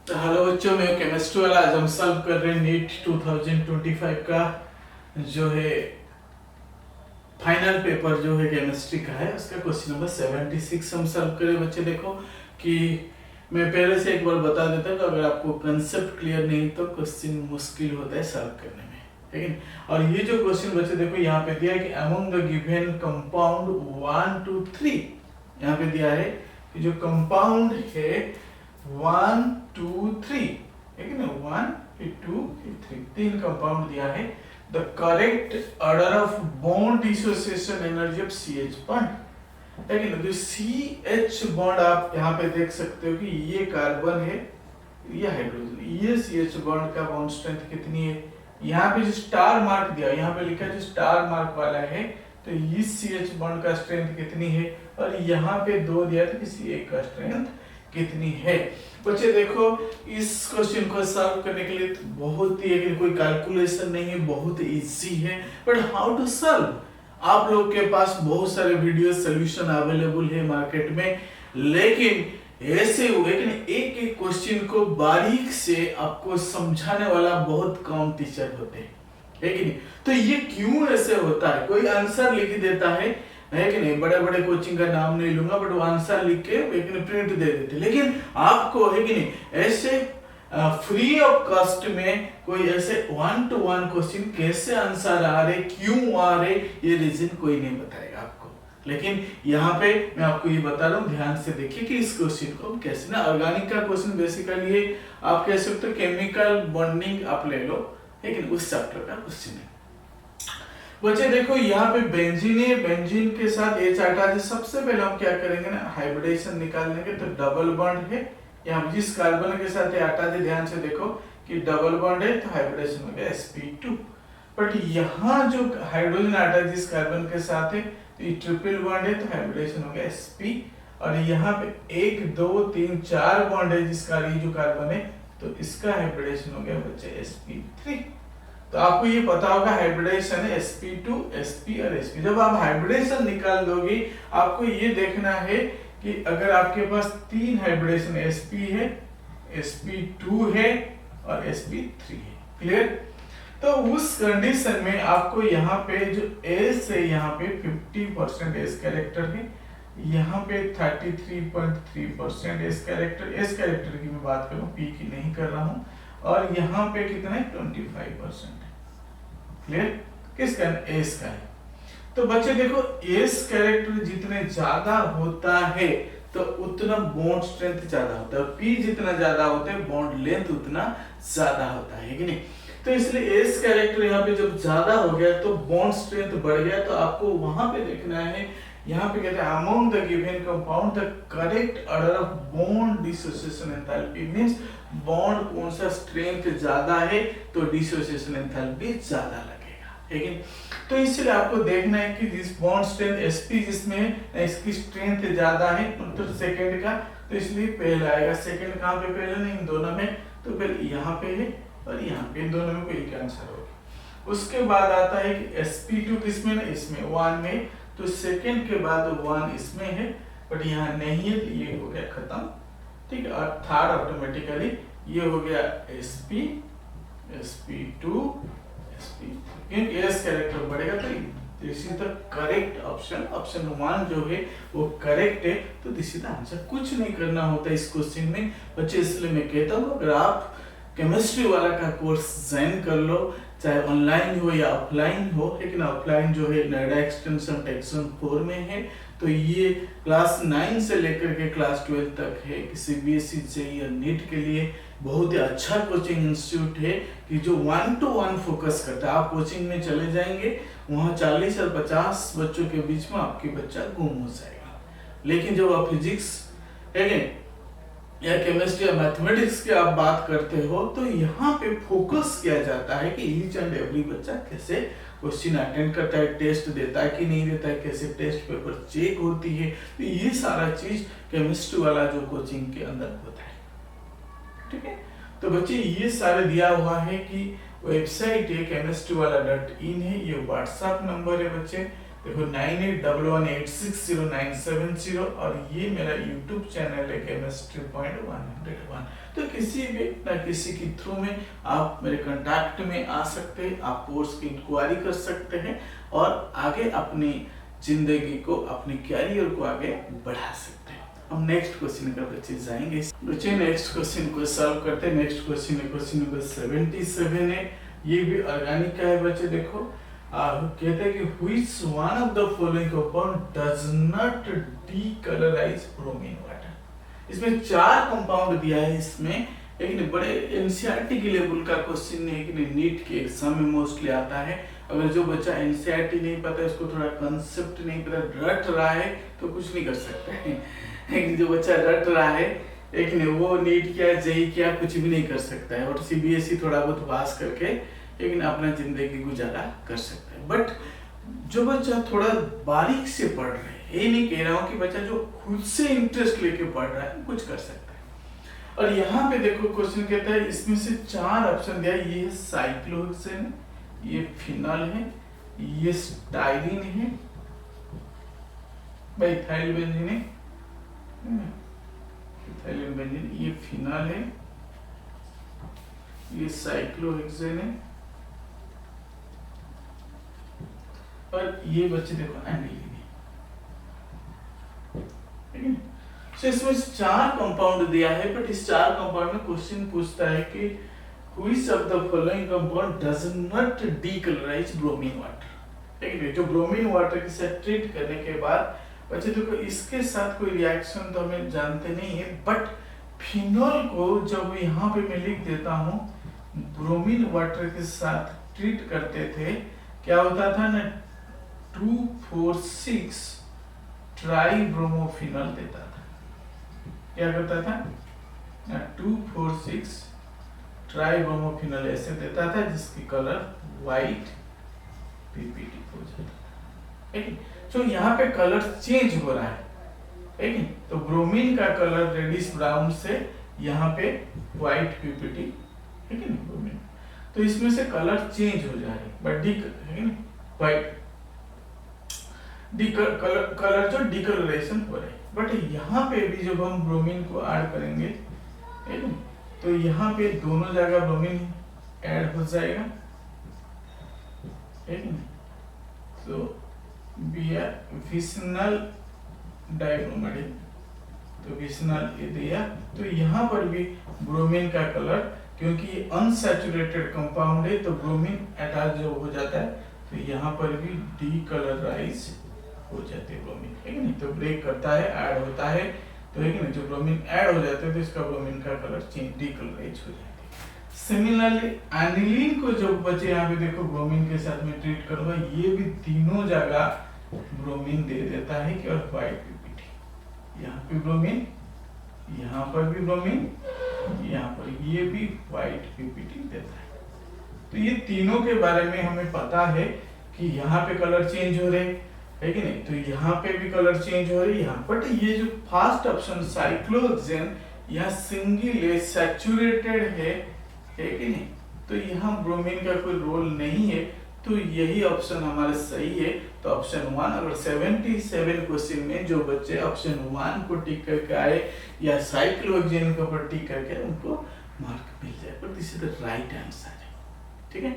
तो हेलो बच्चों, मैं केमिस्ट्री वाला। आज हम सॉल्व कर रहे हैं नीट 2025 का जो है फाइनल पेपर जो है केमिस्ट्री का है, उसका क्वेश्चन नंबर 76 हम सॉल्व करें। बच्चे देखो कि मैं पहले से एक बार बता देता हूँ कि अगर आपको कंसेप्ट क्लियर नहीं तो क्वेश्चन मुश्किल होता है सॉल्व करने में, लेकिन और ये जो क्वेश्चन बच्चे देखो यहाँ पे दिया है कि अमंग द गिवन कंपाउंड 1 2 3, यहाँ पे दिया है कि जो कंपाउंड है 1 2 3, है कि ना, 1 फिर 2 फिर 3, तीन कंपाउंड दिया है। The correct order of bond dissociation energy of CH bond, है कि ना। जो CH बॉन्ड आप यहाँ पे देख सकते हो कि ये कार्बन है, ये हाइड्रोजन, ये CH बॉन्ड का बॉन्ड स्ट्रेंथ कितनी है। यहाँ पे जो स्टार मार्क दिया, यहाँ पे लिखा है जो स्टार मार्क वाला है, तो इस CH बॉन्ड का स्ट्रेंथ कितनी है, और यहाँ पे दो दिया तो किसी एक का स्ट्रेंथ कितनी है। बच्चे देखो इस क्वेश्चन को सॉल्व करने के लिए तो बहुत ही, कोई कैलकुलेशन नहीं है, बहुत इजी है। बट हाउ टू सॉल्व, आप लोग के पास बहुत सारे वीडियो सॉल्यूशन अवेलेबल है मार्केट में, लेकिन ऐसे हुए कि एक एक क्वेश्चन को बारीक से आपको समझाने वाला बहुत कम टीचर होते हैं, है कि नहीं। तो ये क्यों ऐसे होता है, कोई आंसर लिख देता है कि नहीं, बड़े बड़े कोचिंग का नाम नहीं लूंगा, बट वो आंसर लिख के प्रिंट दे देते, लेकिन आपको है कि नहीं ऐसे फ्री ऑफ कॉस्ट में कोई ऐसे 1 to 1 क्वेश्चन कैसे आंसर आ रहे, क्यों आ रहे, ये रीजन कोई नहीं बताएगा आपको। लेकिन यहाँ पे मैं आपको ये बता रहा हूँ, ध्यान से देखिए कि इस क्वेश्चन को कैसे ना, ऑर्गेनिक का क्वेश्चन बेसिकली आप कह सकते हो केमिकल बॉन्डिंग आप ले लो, लेकिन उस चैप्टर का क्वेश्चन है। बच्चे देखो यहाँ पे बेंजीन है, बेंजीन के साथ H हटा दे। सबसे पहले हम क्या करेंगे ना, हाइब्रिडेशन निकालने के, तो डबल बॉन्ड है यहाँ जिस कार्बन के साथ हटा दे, ध्यान से देखो कि डबल बॉन्ड है तो हाइब्रिडेशन हो गया sp2। बट यहाँ जो हाइड्रोजन हटा है जिस कार्बन के साथ है, तो ये ट्रिपल बॉन्ड है तो हाइब्रिडेशन हो गया sp। और यहाँ पे 1 2 3 4 बॉन्ड है जिसका ये जो कार्बन है, तो इसका हाइब्रिडेशन हो गया बच्चे sp3। तो आपको ये पता होगा हाइब्रिडेशन है sp2 sp और sp। जब आप हाइब्रिडेशन निकाल दोगे, आपको ये देखना है कि अगर आपके पास तीन हाइब्रिडेशन sp है, sp2 है और sp3 है, क्लियर। तो उस कंडीशन में आपको यहाँ पे जो S है, यहाँ पे 50% S कैरेक्टर है, यहाँ पे 33.3% S कैरेक्टर की मैं बात करूँ, P की नहीं कर रहा हूँ, और यहाँ पे कितना है 25%, क्लियर, किसका, एस का है। तो बच्चे देखो एस कैरेक्टर जितने ज्यादा होता है तो उतना बॉन्ड स्ट्रेंथ ज्यादा होता है, पी जितना ज्यादा होता है बॉन्ड लेंथ उतना ज्यादा होता है कि नहीं। तो इसलिए एस कैरेक्टर यहाँ पे जब ज्यादा हो गया तो बॉन्ड स्ट्रेंथ बढ़ गया, तो आपको वहां पे देखना है, यहाँ पे कहते हैं among the given compound the correct order of bond dissociation enthalpy, means bond कौन सा स्ट्रेंथ ज्यादा है तो डिसोसिएशन एंथैल्पी ज्यादा लगेगा, लेकिन तो इसलिए आपको देखना है कि जिस बॉन्ड स्ट्रेंथ sp जिसमें है इसकी स्ट्रेंथ ज्यादा है तो सेकंड का, तो इसलिए पहला आएगा। सेकंड कहाँ पे, पहले नहीं, इन दोनों में, तो पहले यहाँ पे है और यहाँ पे, इन दोनों में कोई एक आंसर होगा। उसके बाद आता है कि sp2 किसमें ना, इसमें 1 में, तो सेकंड के बाद 1 इसमें है, बट यहाँ नहीं है, तो ये हो गया खत्म, ठीक है। और थर्ड ऑटोमेटिकली ये हो गया sp sp2 sp, क्योंकि s कैरेक्टर बढ़ेगा तो this is the correct option, option 1 जो है वो करेक्ट है, तो दिस इज द आंसर। कुछ नहीं करना होता इस क्वेश्चन में बच्चे, इसलिए मैं कहता हूँ अगर आप केमिस्ट्री वाला का कोर्स ज्वाइन कर लो, चाहे ऑनलाइन हो या ऑफलाइन हो, लेकिन ऑफलाइन जो है नोएडा एक्सटेंशन टेक्सन 4 में है, तो ये क्लास 9 से लेकर के क्लास 12 तक है, किसी CBSE जेईई या नीट के लिए बहुत ही अच्छा कोचिंग इंस्टीट्यूट है कि जो 1 to 1 फोकस करता है। आप कोचिंग में चले जाएंगे, वहाँ 40 और 50 बच्चों के बीच में आपके बच्चा गुम हो जाएगा, लेकिन जब आप फिजिक्स या केमिस्ट्री या मैथमेटिक्स की आप बात करते हो, तो यहाँ पे फोकस किया जाता है कि ईच एंड एवरी बच्चा कैसे क्वेश्चन अटेंड करता है, टेस्ट देता है कि नहीं देता है, कैसे टेस्ट पेपर चेक होती है, तो ये सारा चीज केमिस्ट्री वाला जो कोचिंग के अंदर होता है, ठीक है। तो बच्चे ये सारे दिया हुआ है कि वेबसाइट है केमिस्ट्री वाला .in है, ये व्हाट्सएप नंबर है बच्चे, देखो 9811860970 और ये मेरा यूट्यूब चैनल है केमिस्ट्री पॉइंट 101। तो किसी भी ना किसी के थ्रू में आप मेरे कांटेक्ट में आ सकते हैं, आप कोर्स की इंक्वायरी कर सकते हैं और आगे अपनी जिंदगी को, अपने कैरियर को आगे बढ़ा सकते हैं। हम नेक्स्ट क्वेश्चन का बच्चे जाएंगे। बच्चे नेक्स्ट क्वेश्चन को सॉल्व करते हैं। नेक्स्ट क्वेश्चन है क्वेश्चन नंबर 77 है, ये भी ऑर्गेनिक का है बच्चे। देखो कहते हैं कि which one of the following compound does not decolorize bromine water। इसमें 4 कंपाउंड दिया है इसमें, लेकिन बड़े एनसीईआरटी के लेवल का क्वेश्चन है कि नीट के एग्जाम में मोस्टली आता है। अगर जो बच्चा एनसीईआरटी नहीं पता, इसको थोड़ा कंसेप्ट नहीं पता, रट रहा है तो कुछ नहीं कर सकता है। लेकिन जो बच्चा रट रहा है लेकिन वो नीट क्या जेई क्या कुछ भी नहीं कर सकता है, और सीबीएसई थोड़ा बहुत पास करके लेकिन अपना जिंदगी गुजारा कर सकता है। बट जो बच्चा थोड़ा बारीक से पढ़ रहा है, ये नहीं कह रहा हूँ कि बच्चा जो खुद से इंटरेस्ट लेके पढ़ रहा है कुछ कर सकता है। और यहाँ पे देखो क्वेश्चन कहता है इसमें से 4 ऑप्शन दिया है, ये साइक्लोहेक्सेन, ये फिनॉल है, ये स्टाइलिन है, इथाइल बेंजीन है, इथाइल बेंजीन, ये फिनॉल है, ये साइक्लोहेक्सेन है और ये बच्चे देखो एनिलीन है। तो इसमें 4 कंपाउंड दिया है, बट इस 4 कंपाउंड में क्वेश्चन पूछता है कि which of the following compound does not decolorize bromine water। ठीक है, जो ब्रोमीन वाटर के साथ ट्रीट करने के बाद बच्चे देखो इसके साथ कोई रिएक्शन तो हमें जानते नहीं है, बट फिनॉल को जब यहाँ पे मैं लिख देता हूँ ब्रोमीन वाटर के साथ ट्रीट करते थे, क्या होता था ना 2,4,6 ट्राइब्रोमोफिनॉल देता था। क्या करता था 2,4,6 ट्राइब्रोमोफिनॉल ऐसे देता था, जिसकी कलर व्हाइट पीपीटी हो जाता था। ठीक है, तो यहाँ पे कलर चेंज हो रहा है। ठीक है, तो ब्रोमीन का कलर रेडिश ब्राउन से यहाँ पे व्हाइट पीपीटी, ठीक है ना ब्रोमीन, तो इसमें से कलर चेंज हो जा रहा है, बट व्हाइट कलर जो डिकलरेशन हो रहा है। बट यहाँ पे भी जब हम ब्रोमीन को ऐड करेंगे, ठीक है, तो यहाँ पे दोनों जगह ब्रोमीन ऐड हो जाएगा। ठीक है, तो विसिनल डाइब्रोमाइड, तो विसिनल ये दिया, तो यहाँ पर भी ब्रोमीन का कलर, क्योंकि ये अनसैचुरेटेड कंपाउंड है तो ब्रोमीन अटैच जो हो जाता है, तो यहाँ पर भी डीकलराइज हो जाते हैं ब्रोमीन। ठीक है, नहीं तो ब्रेक करता है, ऐड होता है, तो है कि जो ब्रोमीन ऐड हो जाते हैं तो इसका ब्रोमीन का कलर चेंज डीकलराइज हो जाता है। सिमिलरली एनिलीन को जो बचे यहाँ पे देखो ब्रोमीन के साथ में ट्रीट करूंगा, ये भी तीनों जगह ब्रोमीन दे देता है कि और व्हाइट पीपीटी, यहाँ पे ब्रोमीन, यहाँ पर भी ब्रोमीन, यहाँ पर ये भी व्हाइट पीपीटी देता है। तो ये तीनों के बारे में हमें पता है कि यहाँ पे कलर चेंज हो रहे है कि नहीं, तो यहाँ पे भी कलर चेंज हो रही है यहाँ। बट ये जो फर्स्ट ऑप्शन साइक्लोहेक्सेन यहाँ सिंगल सैचुरेटेड है कि नहीं, तो यहाँ ब्रोमीन का कोई रोल नहीं है, तो यही ऑप्शन हमारा सही है। तो ऑप्शन 1, अगर 77 क्वेश्चन में जो बच्चे ऑप्शन 1 को टिक करके आए या साइक्लोहेक्सेन के ऊपर टिक करके उनको मार्क मिल जाए, पर this is the right answer है। ठीक है,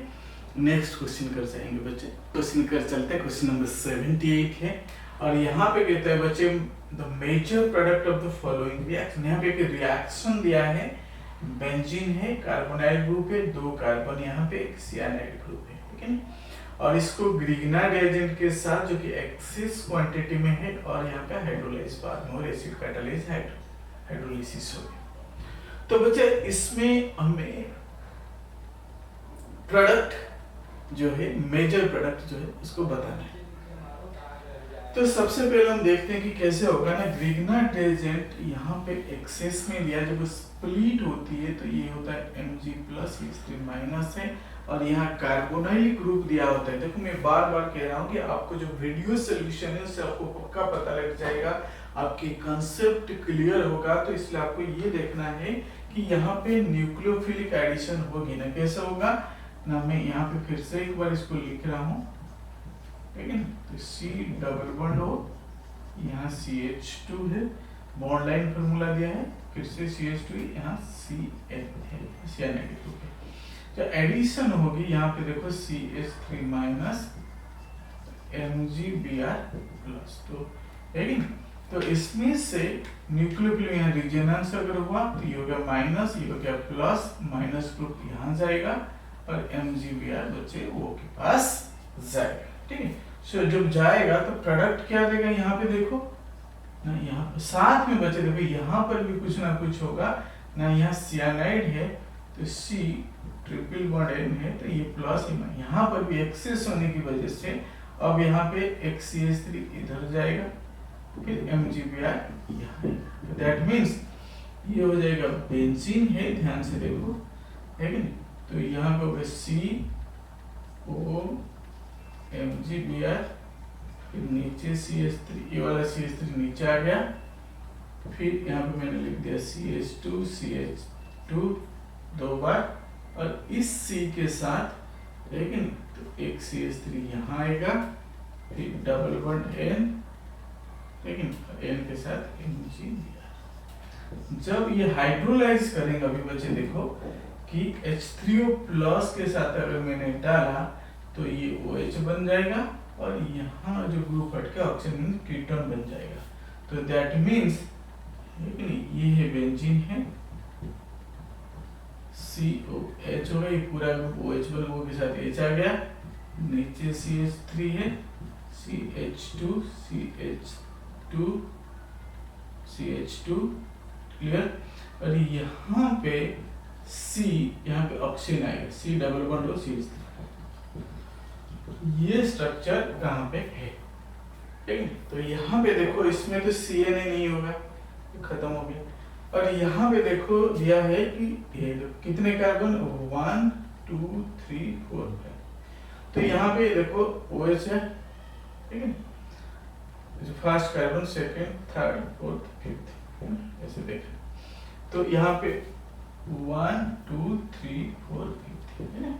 नेक्स्ट क्वेश्चन कर जाएंगे बच्चे। क्वेश्चन कर चलते हैं, क्वेश्चन नंबर 78 है और यहाँ पे कहते हैं बच्चे the major product of the following reaction. यहाँ पे एक रिएक्शन दिया है, बेंजीन है, कार्बोनाइल ग्रुप है, 2 कार्बन यहाँ पे, एक सियानाइड ग्रुप है। ठीक है, और इसको ग्रिग्नाइड एजेंट के साथ जो कि एक्सेस क्वांटिटी में है और यहाँ पे हाइड्रोलाइज बाद में और एसिड कैटालाइज हाइड्रोलिसिस हो गया। तो बच्चे इसमें हमें प्रोडक्ट जो है, मेजर प्रोडक्ट जो है उसको बताना है। तो सबसे पहले हम देखते हैं कि कैसे होगा ना। ग्रिग्नाइड एजेंट यहाँ पे एक्सेस में लिया, जब स्प्लिट होती है तो ये होता है Mg+H3- है और यहाँ कार्बोनाइल ग्रुप दिया होता है। देखो मैं बार बार कह रहा हूँ कि आपको जो वीडियो सोल्यूशन है उससे आपको पक्का पता लग जाएगा, आपकी कंसेप्ट क्लियर होगा। तो इसलिए आपको ये देखना है कि यहाँ पे न्यूक्लियोफिलिक एडिशन होगी ना, कैसे होगा ना। मैं यहाँ पे फिर से एक बार इसको लिख रहा हूँ, ठीक है। तो सी डबल बॉन्ड हो, यहाँ CH2 है, बॉन्ड लाइन फॉर्मूला दिया है, फिर से CH2, यहाँ CN है, CN-2 है। तो एडिशन होगी यहाँ पे देखो CH3 माइनस MgBr प्लस, तो है। तो इसमें से न्यूक्लियोफिलिक यहाँ रेजोनेंस अगर हुआ तो ये हो गया माइनस, ये हो गया प्लस, माइनस ग्रुप यहाँ जाएगा और MgBr बच्चे वो के पास जाएगा, ठीक है। सो जब जाएगा तो प्रोडक्ट क्या देगा, यहाँ पे देखो ना, यहाँ पे साथ में बचे देखो, यहाँ पर भी कुछ ना कुछ होगा ना, यहाँ सियानाइड है तो C ट्रिपल बॉन्ड N है, तो ये प्लस, यहाँ पर भी एक्सेस होने की वजह से अब यहाँ पे एक CH3 इधर जाएगा, फिर MgBr यहाँ, तो दैट मीन्स ये हो जाएगा बेंजीन है, ध्यान से देखो, है कि नहीं। तो यहाँ पे होगा CO MgBr, फिर नीचे CH3, ये वाला CH3 नीचे आ गया, फिर यहाँ पे मैंने लिख दिया CH2 CH2 दो बार, और इस C के साथ, लेकिन तो एक CH3 यहाँ आएगा, फिर डबल बॉन्ड N, लेकिन N के साथ MgBr। जब ये हाइड्रोलाइज करेंगे अभी बच्चे देखो कि H3O प्लस के साथ अगर मैंने डाला तो ये OH बन जाएगा, और यहाँ जो ग्रुप हट के ऑक्सीजन कीटोन बन जाएगा, तो दैट मीन्स ये है बेंजीन है, COH होगा, ये पूरा ग्रुप OH बन, वो के साथ H आ गया, नीचे CH3 है, CH2 CH2 CH2 क्लियर, और यहाँ पे C, यहाँ पे ऑक्सीजन आएगा, C डबल बॉन्ड हो CH3। ये स्ट्रक्चर कहाँ पे है, ठीक है। तो यहाँ पे देखो इसमें तो CNA नहीं होगा, खत्म हो गया, और यहाँ पे देखो दिया है कि ये कितने कार्बन 1 2 3 4 5, तो यहाँ पे देखो OH है, ठीक है, first carbon, second, third, fourth, fifth, ऐसे देखें तो यहाँ पे 1 2 3 4 5 है ना।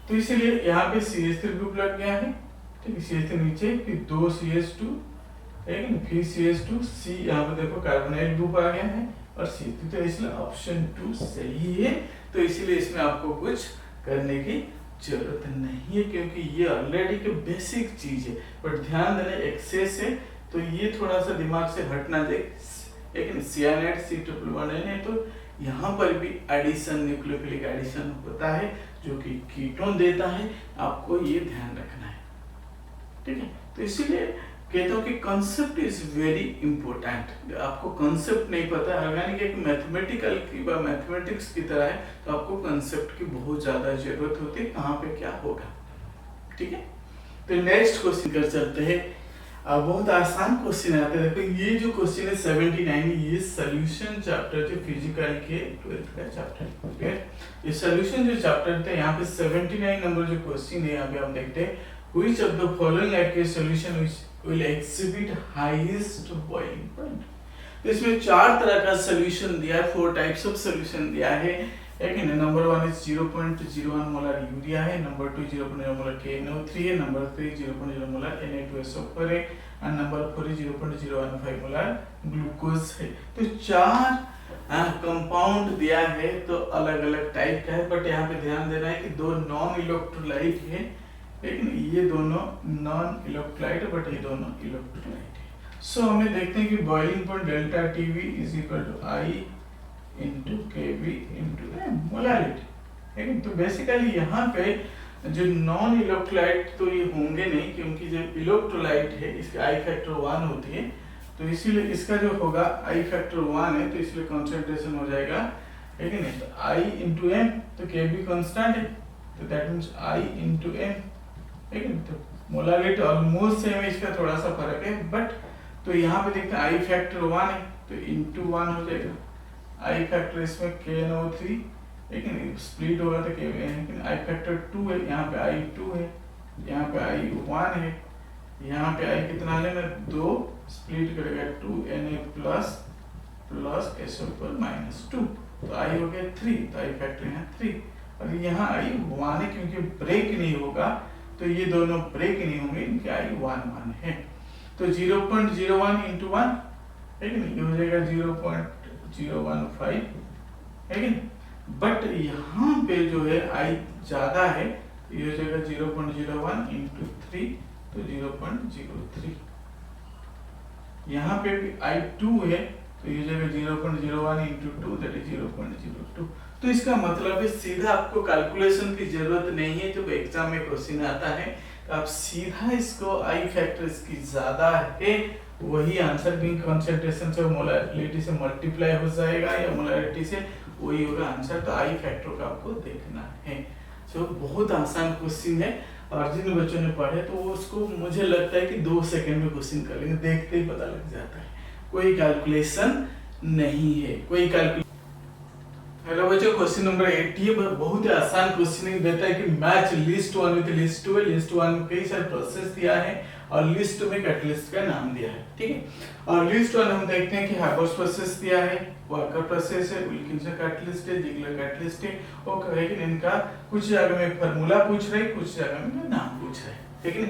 तो इसीलिए यहाँ पे CH3 ग्रुप लग गया है, ठीक है, CH3 नीचे, फिर 2 CH2, ठीक है, फिर CH2 C, यहाँ पे देखो कार्बोनाइल ग्रुप आ गया है, और CH3, तो इसलिए ऑप्शन 2 सही है। तो इसीलिए इसमें आपको कुछ करने की जरूरत नहीं है, क्योंकि ये ऑलरेडी के बेसिक चीज है, बट ध्यान देना एक्सेस है तो ये थोड़ा सा दिमाग से हटना दे, लेकिन सियानाइड C ट्रिपल बॉन्ड है, तो यहाँ पर भी एडिशन, न्यूक्लियोफिलिक एडिशन होता है जो कि कीटोन देता है, आपको ये ध्यान रखना है, ठीक है। तो इसीलिए कहता हूँ कि कंसेप्ट इज वेरी इंपॉर्टेंट। आपको कंसेप्ट नहीं पता, ऑर्गेनिक एक मैथमेटिकल की मैथमेटिक्स की तरह है, तो आपको कंसेप्ट की बहुत ज्यादा जरूरत होती है, कहाँ पे क्या होगा, ठीक है। तो नेक्स्ट क्वेश्चन कर चलते हैं। बहुत आसान क्वेश्चन आते हैं, देखो ये जो क्वेश्चन है 79, ये सॉल्यूशन चैप्टर जो फिजिकल के 12th का चैप्टर है, ये सॉल्यूशन जो चैप्टर थे, यहाँ पे 79 नंबर जो क्वेश्चन है, यहाँ पे हम देखते हैं which of the following aqueous solution will exhibit highest boiling point। तो इसमें 4 तरह का सॉल्यूशन दिया है, 4 टाइप्स ऑफ सॉल्यूशन दिया है, नंबर 1 इज 0.01 मोलर यूरिया है, नंबर 2 0.0 मोलर KNO3 है, नंबर 3 0.0 मोलर Na2SO4 है, और नंबर 4 0.015 मोलर ग्लूकोज है। तो 4 कंपाउंड दिया है, तो अलग अलग टाइप का है, बट यहाँ पे ध्यान देना है कि 2 नॉन इलेक्ट्रोलाइट है, लेकिन ये दोनों नॉन इलेक्ट्रोलाइट है, बट ये दोनों इलेक्ट्रोलाइट है। सो हमें देखते हैं कि boiling point delta TV is equal to I into KV into molarity, ठीक है। तो बेसिकली यहाँ पे जो नॉन इलेक्ट्रोलाइट तो ये होंगे नहीं, क्योंकि जो इलेक्ट्रोलाइट है इसकी I फैक्टर 1 होती है, तो इसीलिए इसका जो होगा I फैक्टर 1 है, तो इसलिए कंसंट्रेशन हो जाएगा, ठीक है नहीं। तो I इंटू M, तो केवी कांस्टेंट है, तो that means I into M, ठीक है। तो मोलारिटी ऑलमोस्ट सेम है, इसका थोड़ा सा फर्क है, बट तो यहाँ पे देखते हैं I फैक्टर 1 है, तो इंटू 1 हो जाएगा, I फैक्टर इसमें KNO3, लेकिन स्प्लिट होगा तो लेकिन I फैक्टर 2 है, यहाँ पे I2 है, यहाँ पे I1 है, यहाँ पे I कितना लेना 2, स्प्लिट करेगा 2 Na plus plus SO4 minus 2, तो I हो गया 3, तो I फैक्टर यहाँ 3, और यहाँ I1 है, क्योंकि ब्रेक नहीं होगा तो ये दोनों ब्रेक नहीं होंगे, इनके आई 1 है। तो 0.01 इंटू 1 है कि नहीं, ये हो जाएगा 0.015 है कि नहीं। बट यहाँ पे जो है आई ज्यादा है, ये हो जाएगा 0.01 इंटू 3, तो 0.03। यहाँ पे भी आई 2 है, तो ये हो जाएगा 0.01 इंटू 2, दैट इज 0.02। तो इसका मतलब है सीधा आपको कैलकुलेशन की जरूरत नहीं है। जब एग्जाम में क्वेश्चन आता है तो आप सीधा इसको आई फैक्टर इसकी ज्यादा है वही आंसर भी कंसंट्रेशन से मोलैरिटी से मल्टीप्लाई हो जाएगा या मोलैरिटी से वही होगा आंसर। तो आई फैक्टर का आपको देखना है। सो बहुत आसान क्वेश्चन है और जिन बच्चों ने पढ़े तो वो उसको मुझे लगता है कि 2 सेकंड में क्वेश्चन कर लेंगे, देखते ही पता लग जाता है, कोई कैलकुलेशन नहीं है, कोई कैलकुलेशन। हेलो बच्चों, क्वेश्चन नंबर 80 है, बहुत ही आसान क्वेश्चन देता है कि मैच लिस्ट 1 विद लिस्ट 2 है। लिस्ट 1 में कई सारे प्रोसेस दिया है और लिस्ट 2 में कैटलिस्ट का नाम दिया है, ठीक है। और लिस्ट 1 हम देखते हैं कि हाइबर्स प्रोसेस दिया है, वाकर प्रोसेस है, विल्किंसन कैटलिस्ट है, जिगलर कैटलिस्ट है। और कहे कि इनका कुछ जगह में फार्मूला पूछ रहे, कुछ जगह में नाम पूछ रहे, ठीक है।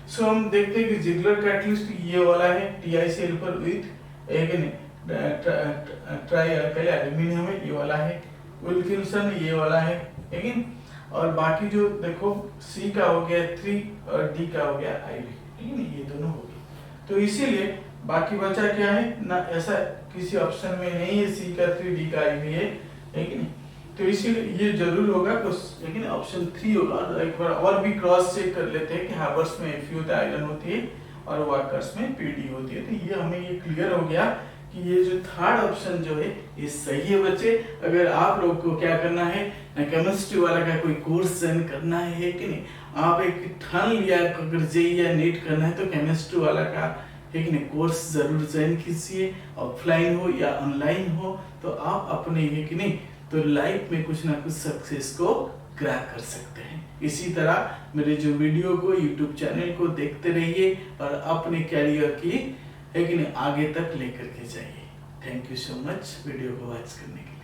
सो हम देखते हैं कि जिगलर कैटलिस्ट ये वाला है, TiCl पर विथ एक ट्राई अल्काइल एल्यूमिनियम है, ये वाला है। विल्किंसन ये वाला है, ठीक है। और बाकी जो देखो C का हो गया 3 और D का हो गया IV, ठीक है, ये दोनों हो गए। तो इसीलिए बाकी बचा क्या है ना, ऐसा किसी ऑप्शन में नहीं है C का 3 D का IV है, ठीक है। तो इसीलिए ये जरूर होगा कुछ, लेकिन ऑप्शन 3 होगा। और एक बार और भी क्रॉस चेक कर लेते हैं कि हाइबर्स में Fe होता है, आयरन होती है, और वाकर्स में PD होती है। तो ये हमें ये क्लियर हो गया कि ये जो थर्ड ऑप्शन जो है ये सही है बच्चे। अगर आप लोग को क्या करना है ना, केमिस्ट्री वाला का कोई कोर्स ज्वाइन करना है कि नहीं, आप एक ठान लिया अगर जेईई या नीट करना है तो केमिस्ट्री वाला का है कि नहीं कोर्स जरूर ज्वाइन कीजिए, ऑफलाइन हो या ऑनलाइन हो। तो आप अपने है कि नहीं तो लाइफ में कुछ ना कुछ सक्सेस को क्रैक कर सकते हैं। इसी तरह मेरे जो वीडियो को यूट्यूब चैनल को देखते रहिए और अपने कैरियर की है कि नहीं आगे तक लेकर के जाइए। Thank you so much video को वॉच करने के लिए।